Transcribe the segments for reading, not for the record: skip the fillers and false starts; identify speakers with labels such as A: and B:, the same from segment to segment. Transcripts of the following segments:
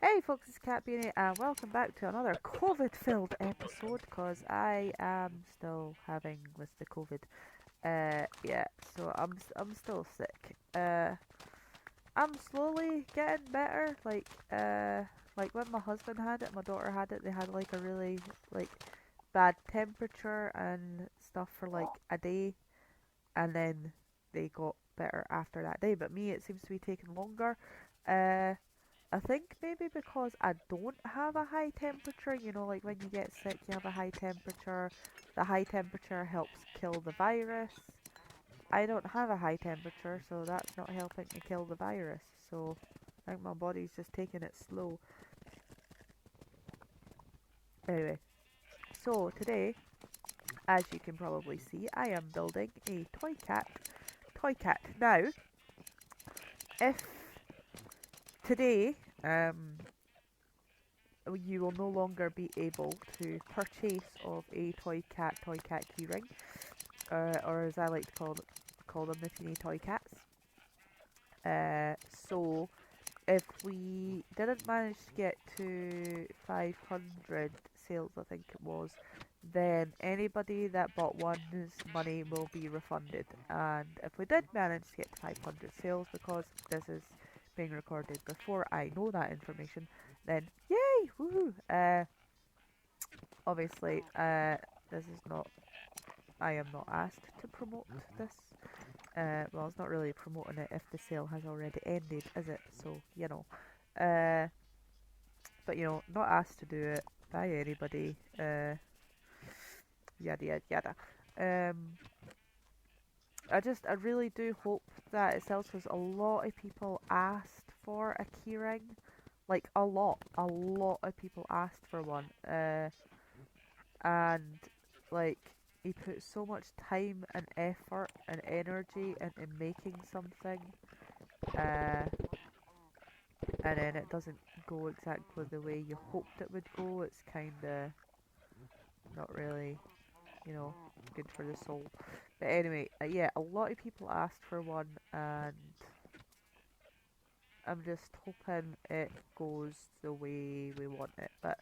A: Hey folks, it's Kat.Beanie and welcome back to another COVID-filled episode because I am still having with the COVID. Yeah, so I'm still sick. I'm slowly getting better. Like when my husband had it, my daughter had it. They had like a really like bad temperature and stuff for like a day, and then they got better after that day. But me, it seems to be taking longer. Uh, I think maybe because I don't have a high temperature, like when you get sick, you have a high temperature. The high temperature helps kill the virus. I don't have a high temperature, so that's not helping me kill the virus. So I think my body's just taking it slow. Anyway, so today, as you can probably see, I am building a toy cat. Toy cat. Now, if today, you will no longer be able to purchase of a toy cat keyring, or as I like to call them, the teeny toy cats. So if we didn't manage to get to 500 sales, I think it was, then anybody that bought one's money will be refunded. And if we did manage to get to 500 sales, because this is being recorded before I know that information, then yay, woohoo! Obviously, this is not. I am not asked to promote this. Well, it's not really promoting it if the sale has already ended, is it? So uh, but not asked to do it by anybody. Yada yada yada. Um, I really do hope that it sells because a lot of people asked for a keyring. Like a lot of people asked for one. And like he put so much time and effort and energy into making something, uh, and then it doesn't go exactly the way you hoped it would go. It's kind of not really, you know, good for the soul. But anyway, yeah, a lot of people asked for one, and I'm just hoping it goes the way we want it. But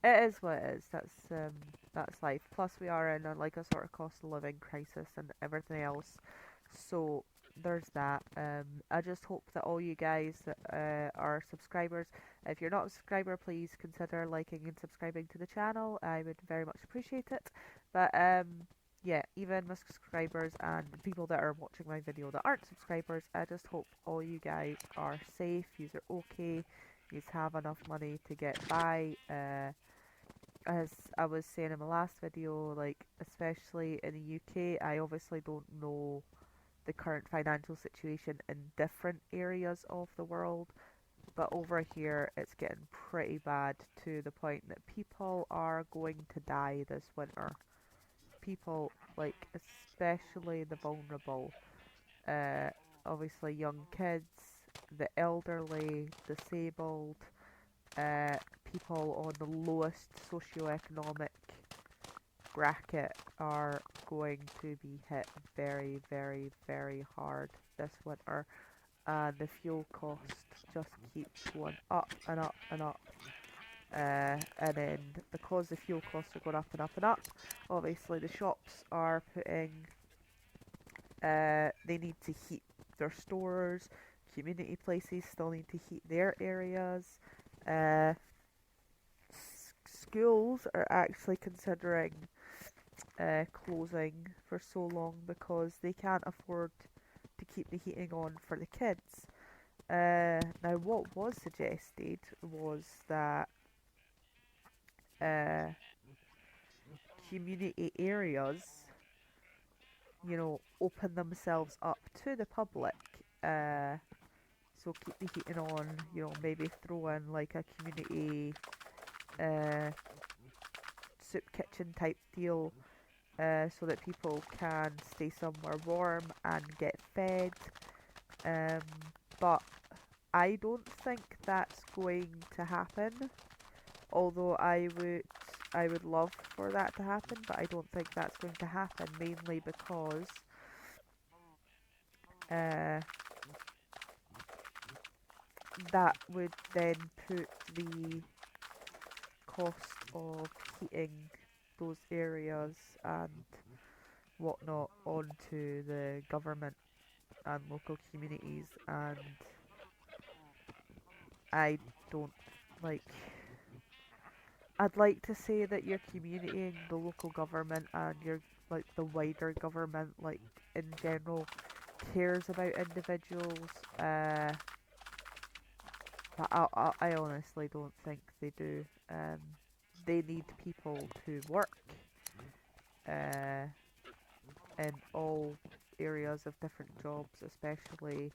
A: it is what it is. That's life. Plus, we are in like a sort of cost of living crisis and everything else. So there's that. I just hope that all you guys that are subscribers, if you're not a subscriber, please consider liking and subscribing to the channel. I would very much appreciate it. But yeah, even my subscribers and people that are watching my video that aren't subscribers, I just hope all you guys are safe, yous are okay, yous have enough money to get by. As I was saying in my last video, like especially in the UK, I obviously don't know the current financial situation in different areas of the world, but over here it's getting pretty bad to the point that people are going to die this winter. People, like especially the vulnerable, uh, obviously young kids, the elderly, disabled, uh, people on the lowest socioeconomic bracket are going to be hit very, very, very hard this winter, and the fuel cost just keeps going up and up and up. And then because the fuel costs are going up and up and up, obviously the shops are putting, they need to heat their stores, community places still need to heat their areas. Uh, Schools are actually considering closing for so long because they can't afford to keep the heating on for the kids. Now, what was suggested was that uh, community areas, open themselves up to the public. So keep the heating on, maybe throw in like a community uh, soup kitchen type deal, so that people can stay somewhere warm and get fed. Um, but I don't think that's going to happen. Although I would love for that to happen, but I don't think that's going to happen. Mainly because uh, that would then put the cost of heating those areas and whatnot onto the government and local communities, and I don't like. I'd like to say that your community and the local government and your like the wider government, like in general, cares about individuals. But I honestly don't think they do. They need people to work uh, in all areas of different jobs, especially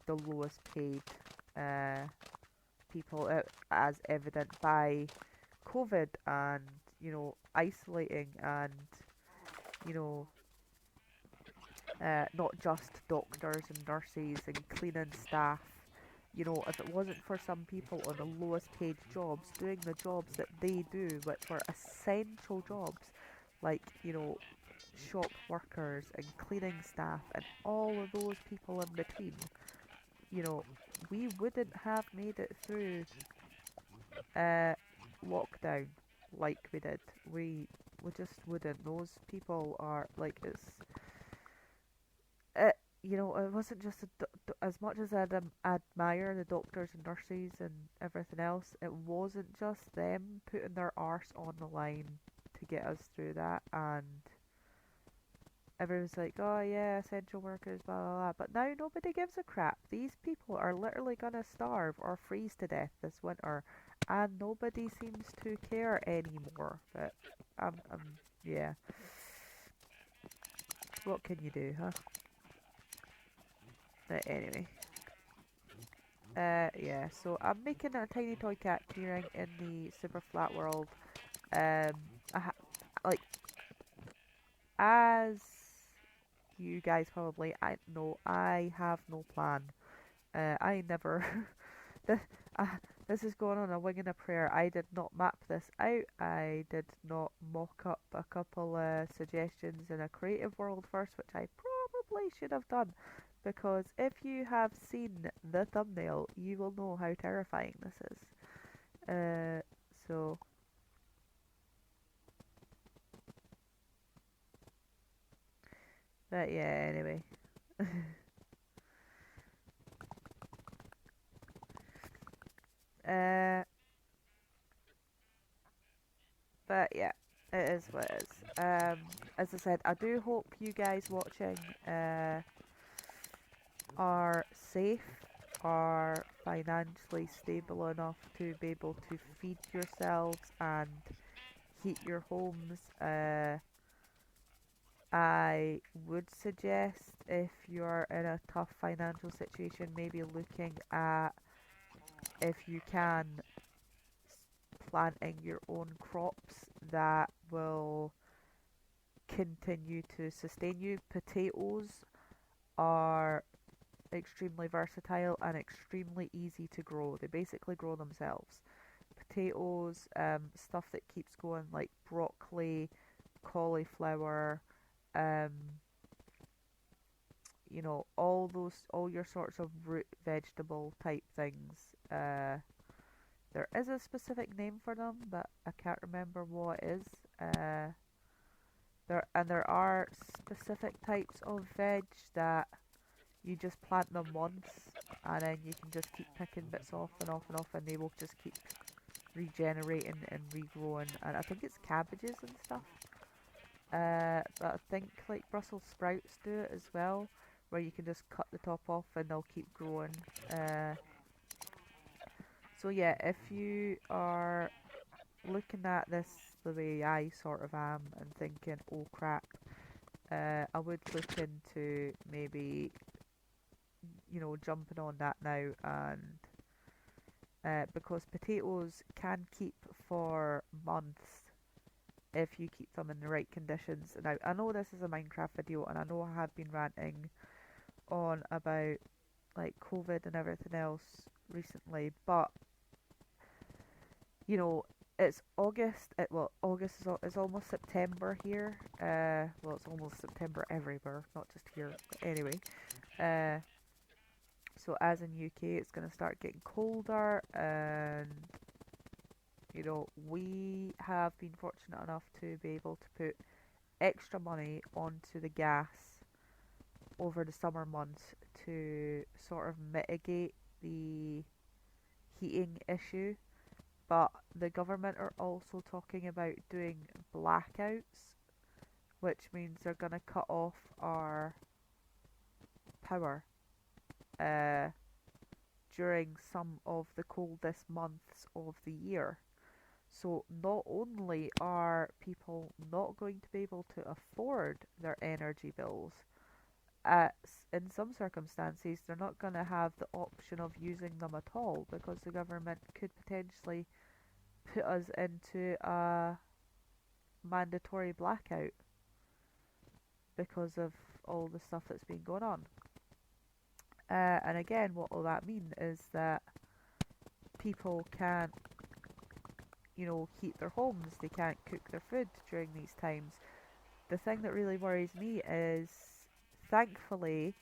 A: the lowest paid uh, people, as evident by COVID and isolating and you know not just doctors and nurses and cleaning staff. If it wasn't for some people on the lowest paid jobs doing the jobs that they do, which were essential jobs, like, shop workers and cleaning staff and all of those people in between, you know, we wouldn't have made it through uh, lockdown like we did. We just wouldn't. Those people are like it. It wasn't just as much as I'd admire the doctors and nurses and everything else. It wasn't just them putting their arse on the line to get us through that, and everyone's like, oh yeah, essential workers, blah blah blah. But now nobody gives a crap. These people are literally gonna starve or freeze to death this winter, and nobody seems to care anymore. But yeah. What can you do, huh? But anyway, yeah. So I'm making a tiny toy cat clearing in the super flat world. Um, like as you guys probably I know, I have no plan. I never. this, uh, this is going on a wing and a prayer. I did not map this out. I did not mock up a couple suggestions in a creative world first, which I probably should have done. Because if you have seen the thumbnail, you will know how terrifying this is. So, but yeah, anyway. uh, but yeah, it is what it is. As I said, I do hope you guys watching are safe, are financially stable enough to be able to feed yourselves and heat your homes. I would suggest if you're in a tough financial situation, maybe looking at if you can planting your own crops that will continue to sustain you. Potatoes are extremely versatile and extremely easy to grow. They basically grow themselves. Potatoes, stuff that keeps going like broccoli, cauliflower, um, all your sorts of root vegetable type things. There is a specific name for them, but I can't remember what it is. Uh, there are specific types of veg that you just plant them once, and then you can just keep picking bits off and off and off, and they will just keep regenerating and regrowing. And I think it's cabbages and stuff. But I think like Brussels sprouts do it as well, where you can just cut the top off and they'll keep growing. Uh, so yeah, if you are looking at this the way I sort of am and thinking, oh crap, I would look into maybe jumping on that now, and because potatoes can keep for months if you keep them in the right conditions. Now, I know this is a Minecraft video, and I know I have been ranting on about like COVID and everything else recently, but you know, it's August. August is almost September here. Well, it's almost September everywhere, not just here. But anyway, uh, So as in UK, it's going to start getting colder, and we have been fortunate enough to be able to put extra money onto the gas over the summer months to sort of mitigate the heating issue. But the government are also talking about doing blackouts, which means they're going to cut off our power uh, during some of the coldest months of the year. So not only are people not going to be able to afford their energy bills, in some circumstances they're not going to have the option of using them at all because the government could potentially put us into a mandatory blackout because of all the stuff that's been going on. And again, what will that mean is that people can't, heat their homes, they can't cook their food during these times. The thing that really worries me is, thankfully,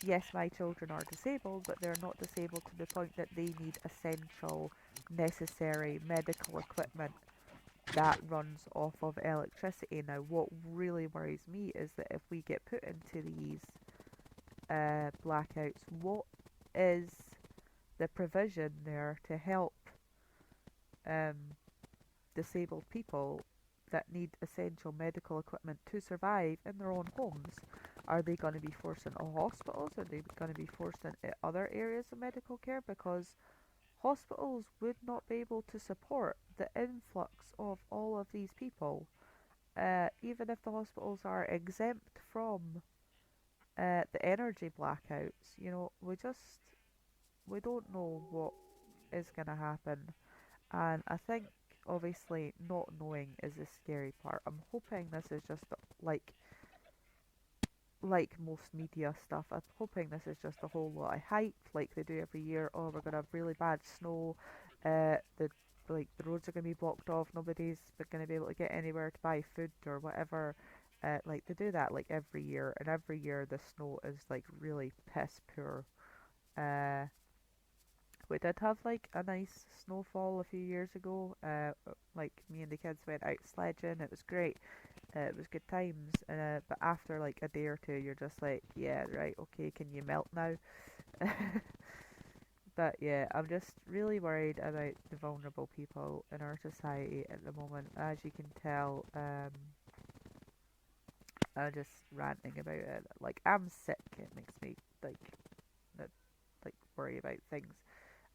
A: yes, my children are disabled, but they're not disabled to the point that they need essential, necessary medical equipment that runs off of electricity. Now, what really worries me is that if we get put into these blackouts, what is the provision there to help um, disabled people that need essential medical equipment to survive in their own homes? Are they going to be forced into hospitals? Are they going to be forced into other areas of medical care? Because hospitals would not be able to support the influx of all of these people. Even if the hospitals are exempt from the energy blackouts, we don't know what is going to happen. And I think obviously not knowing is the scary part. I'm hoping this is just like most media stuff. I'm hoping this is just a whole lot of hype, like they do every year. Oh, we're gonna have really bad snow. The roads are gonna be blocked off. Nobody's gonna be able to get anywhere to buy food or whatever. Like they do that like every year, and every year the snow is like really piss poor. Uh, we did have like a nice snowfall a few years ago. Like me and the kids went out sledging. It was great. It was good times. But after like a day or two, you're just like, yeah, right, okay, can you melt now? But yeah, I'm just really worried about the vulnerable people in our society at the moment. As you can tell, I'm just ranting about it. Like I'm sick. It makes me uh, like worry about things.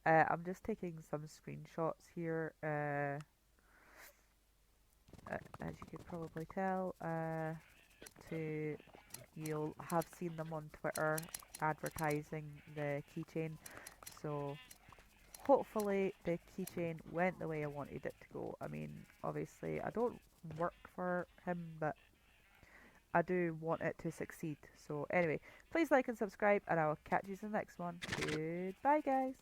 A: I'm just taking some screenshots here. As you could probably tell, to you'll have seen them on Twitter advertising the keychain. So hopefully the keychain went the way I wanted it to go. I mean, obviously I don't work for him, but I do want it to succeed. So anyway, please like and subscribe, and I'll catch you in the next one. Goodbye, guys.